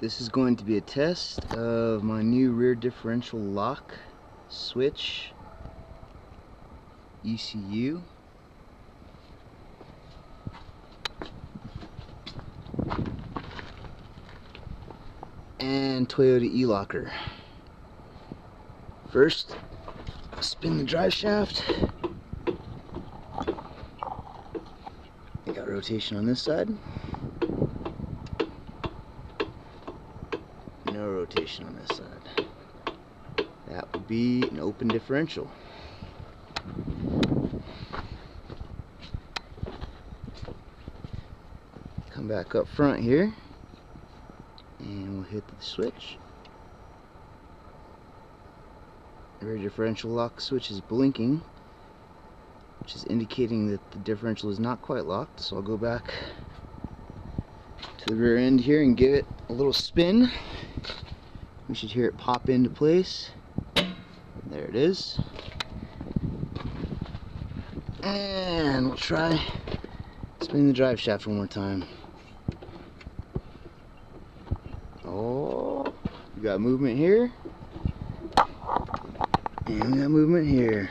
This is going to be a test of my new rear differential lock switch ECU. And Toyota E-Locker. First, spin the drive shaft. I got rotation on this side. No rotation on this side. That would be an open differential. Come back up front here and we'll hit the switch. The rear differential lock switch is blinking, which is indicating that the differential is not quite locked. So I'll go back to the rear end here and give it a little spin. We should hear it pop into place. There it is. And we'll try spinning the drive shaft one more time. Oh, we got movement here. And we got movement here.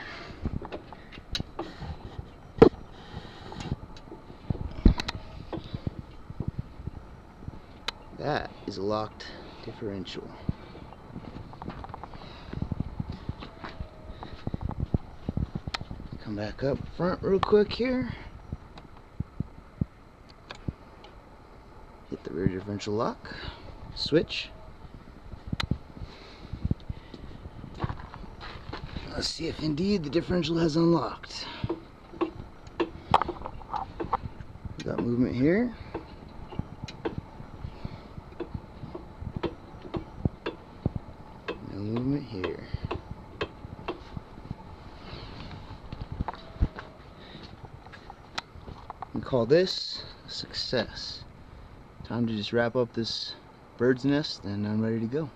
That is a locked differential. Come back up front real quick here. Hit the rear differential lock switch. Let's see if indeed the differential has unlocked. We got movement here. No movement here. We call this a success. Time to just wrap up this bird's nest and I'm ready to go.